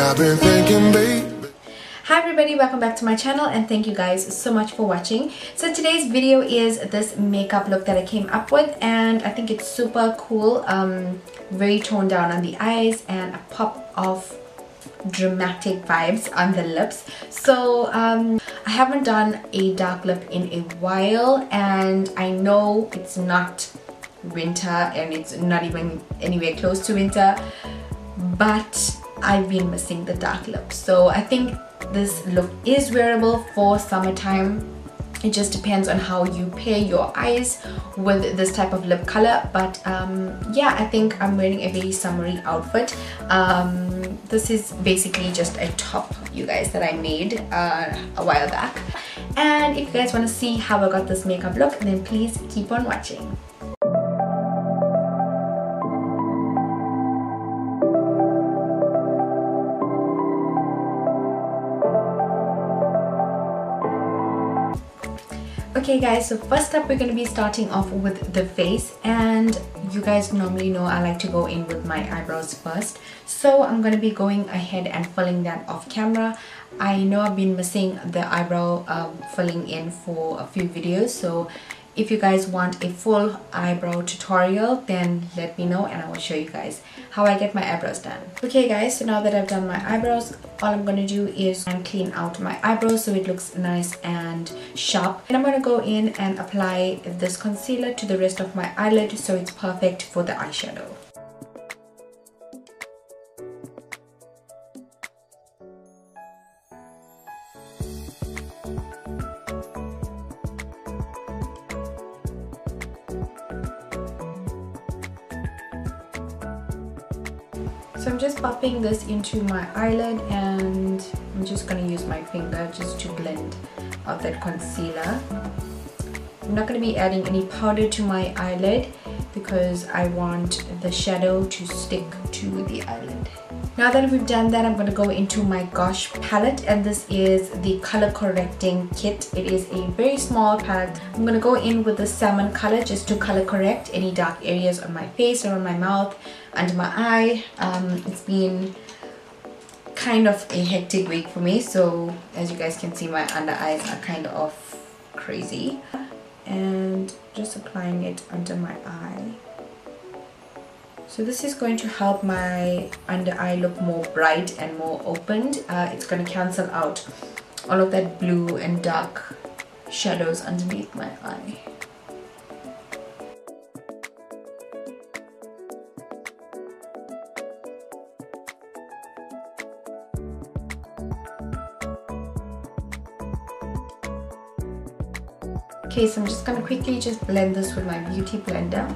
I've been thinking, babe. Hi everybody, welcome back to my channel and thank you guys so much for watching. So today's video is this makeup look that I came up with, and I think it's super cool. Very toned down on the eyes and a pop of dramatic vibes on the lips. So I haven't done a dark lip in a while, and I know it's not winter and it's not even anywhere close to winter, but I've been missing the dark lip. So I think this look is wearable for summertime. It just depends on how you pair your eyes with this type of lip color, but yeah, I think I'm wearing a very summery outfit. This is basically just a top, you guys, that I made a while back. And if you guys want to see how I got this makeup look, then please keep on watching. Okay guys, so first up we're going to be starting off with the face, and you guys normally know I like to go in with my eyebrows first. So I'm going to be going ahead and filling that off camera. I know I've been missing the eyebrow filling in for a few videos, so if you guys want a full eyebrow tutorial, then let me know and I will show you guys how I get my eyebrows done. Okay guys, so now that I've done my eyebrows, all I'm going to do is clean out my eyebrows so it looks nice and sharp. And I'm going to go in and apply this concealer to the rest of my eyelid so it's perfect for the eyeshadow. So I'm just popping this into my eyelid, and I'm just going to use my finger just to blend out that concealer. I'm not going to be adding any powder to my eyelid because I want the shadow to stick to the eyelid. Now that we've done that, I'm going to go into my Gosh palette, and this is the color correcting kit. It is a very small palette. I'm going to go in with the salmon color just to color correct any dark areas on my face or on my mouth, under my eye. It's been kind of a hectic week for me, so as you guys can see, my under eyes are kind of crazy, and just applying it under my eye. So this is going to help my under eye look more bright and more opened. It's going to cancel out all of that blue and dark shadows underneath my eye. Okay, so I'm just going to quickly just blend this with my beauty blender.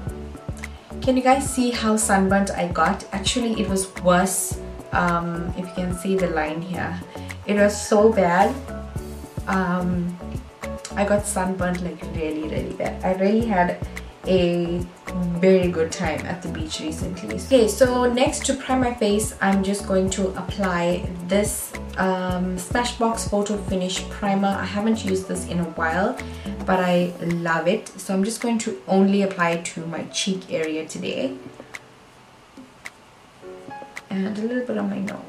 Can you guys see how sunburnt I got? Actually, it was worse. If you can see the line here, it was so bad. I got sunburnt like really bad. I really had a very good time at the beach recently. Okay, so next, to prime my face, I'm just going to apply this Smashbox Photo Finish Primer. I haven't used this in a while, but I love it. So I'm just going to only apply it to my cheek area today, and a little bit on my nose.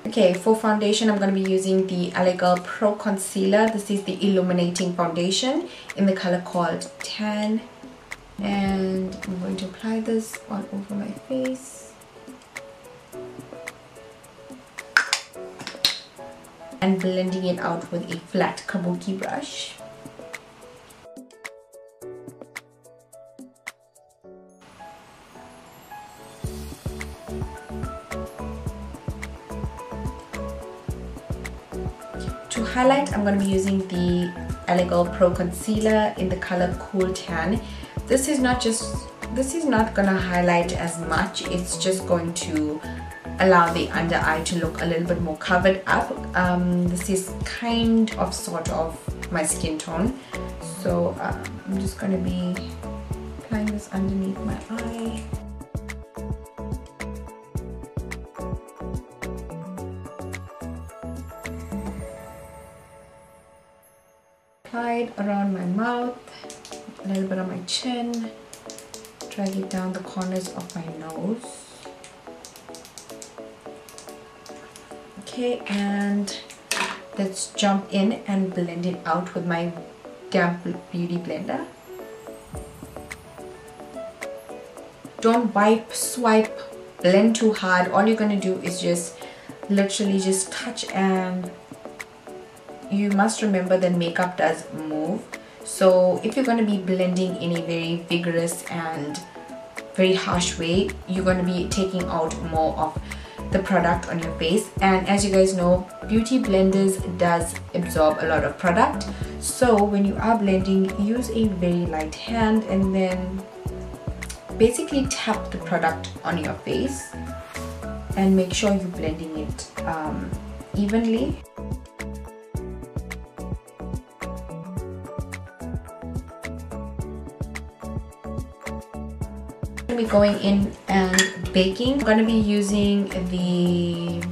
Okay, for foundation, I'm going to be using the LA Girl Pro Concealer. This is the Illuminating Foundation in the color called Tan, and I'm going to apply this all over my face and blending it out with a flat kabuki brush. To highlight, I'm going to be using the LA Girl Pro Concealer in the color Cool Tan. This is not going to highlight as much. It's just going to allow the under eye to look a little bit more covered up. This is kind of sort of my skin tone, so I'm just going to be applying this underneath my eye. Applied around my mouth, a little bit on my chin, drag it down the corners of my nose. Okay, and let's jump in and blend it out with my damp beauty blender. Don't wipe, swipe, blend too hard. All you're going to do is just literally just touch, and you must remember that makeup does move. So if you're going to be blending in a very vigorous and very harsh way, you're going to be taking out more of the product on your face. And as you guys know, beauty blenders does absorb a lot of product. So when you are blending, use a very light hand and then basically tap the product on your face and make sure you're blending it evenly. Be going in and baking. I'm going to be using the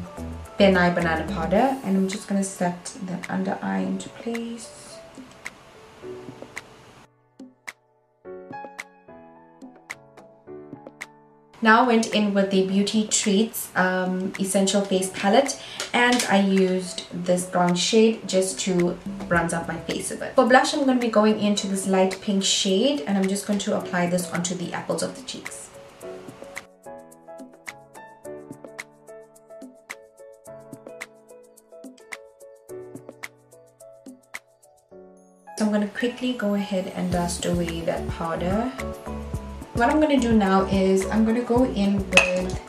Ben Eye banana powder, and I'm just going to set the under eye into place. Now I went in with the Beauty Treats Essential Face Palette, and I used this brown shade just to bronze up my face a bit. For blush, I'm going to be going into this light pink shade, and I'm just going to apply this onto the apples of the cheeks. So I'm going to quickly go ahead and dust away that powder. What I'm going to do now is I'm going to go in with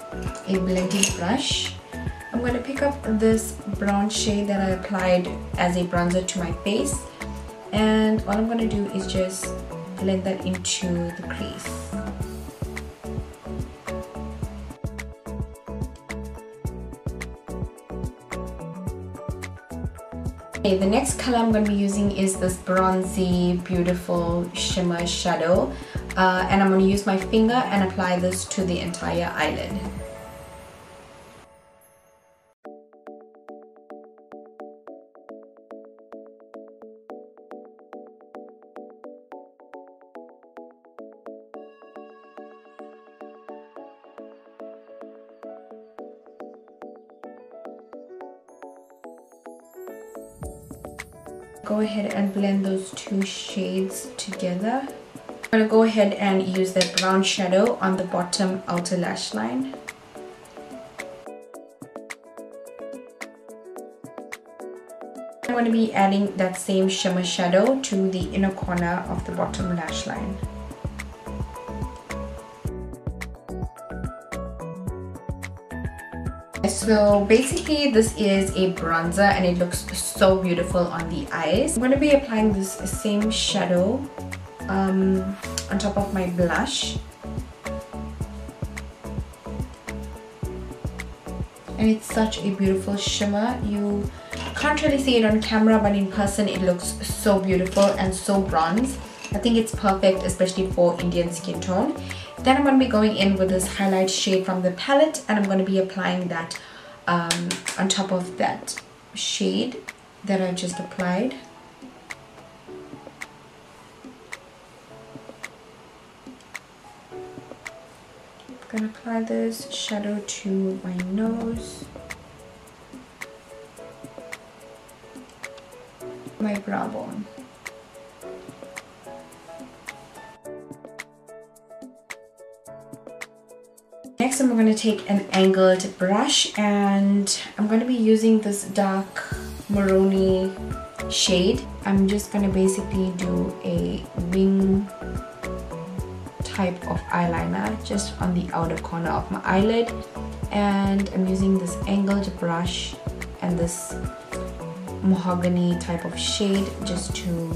a blending brush. I'm going to pick up this brown shade that I applied as a bronzer to my face, and all I'm going to do is just blend that into the crease. Okay, the next color I'm going to be using is this bronzy, beautiful shimmer shadow. And I'm going to use my finger and apply this to the entire eyelid. Go ahead and blend those two shades together. I'm going to go ahead and use that brown shadow on the bottom outer lash line. I'm going to be adding that same shimmer shadow to the inner corner of the bottom lash line. So basically this is a bronzer and it looks so beautiful on the eyes. I'm going to be applying this same shadow on top of my blush, and it's such a beautiful shimmer. You can't really see it on camera, but in person it looks so beautiful and so bronze. I think it's perfect, especially for Indian skin tone. Then I'm going to be going in with this highlight shade from the palette, and I'm going to be applying that on top of that shade that I just applied. I'm going to apply this shadow to my nose, my brow bone. Next, I'm going to take an angled brush, and I'm going to be using this dark maroony shade. I'm just going to basically do a wing type of eyeliner just on the outer corner of my eyelid, and I'm using this angled brush and this mahogany type of shade just to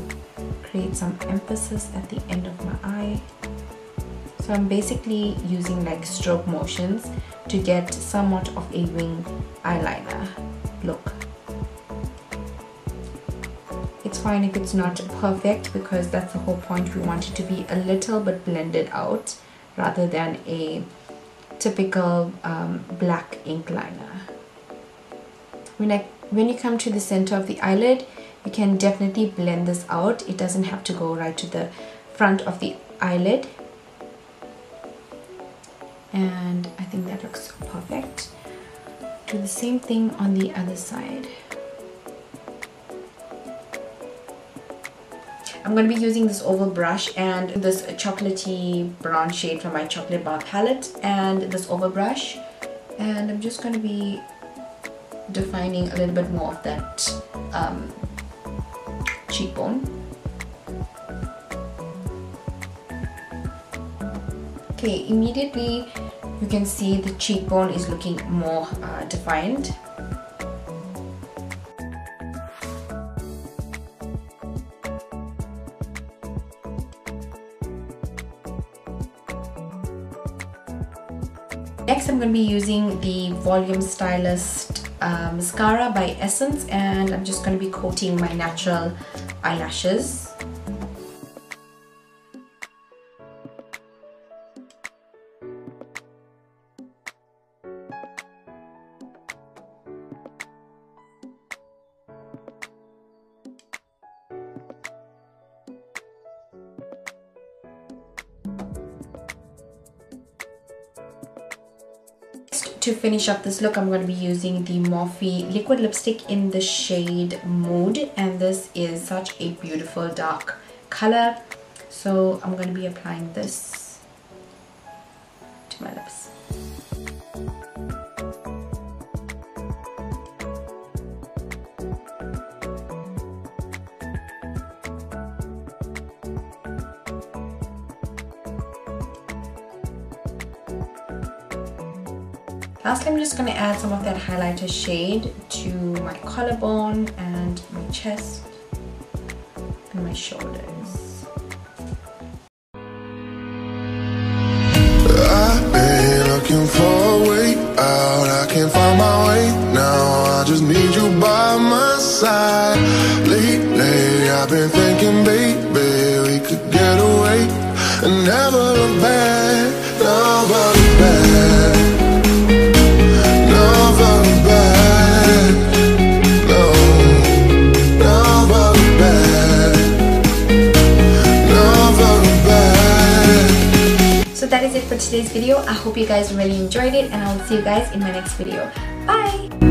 create some emphasis at the end of my eye. So I'm basically using like stroke motions to get somewhat of a wing eyeliner look. It's fine if it's not perfect, because that's the whole point. We want it to be a little bit blended out rather than a typical black ink liner. When you come to the center of the eyelid, you can definitely blend this out. It doesn't have to go right to the front of the eyelid. And I think that looks perfect. Do the same thing on the other side. I'm going to be using this oval brush and this chocolatey brown shade from my chocolate bar palette and this oval brush, and I'm just going to be defining a little bit more of that cheekbone. Okay, immediately you can see the cheekbone is looking more defined. Next, I'm going to be using the Volume Stylist Mascara by Essence, and I'm just going to be coating my natural eyelashes. To finish up this look, I'm going to be using the Morphe liquid lipstick in the shade Mood, and this is such a beautiful dark color, so I'm going to be applying this to my lips. Lastly, I'm just going to add some of that highlighter shade to my collarbone and my chest and my shoulders. I've been looking for a way out, I can't find my way now. I just need you by my side. Lately I've been thinking, baby, we could get away and never look back, never look back. So that is it for today's video. I hope you guys really enjoyed it, and I'll see you guys in my next video. Bye!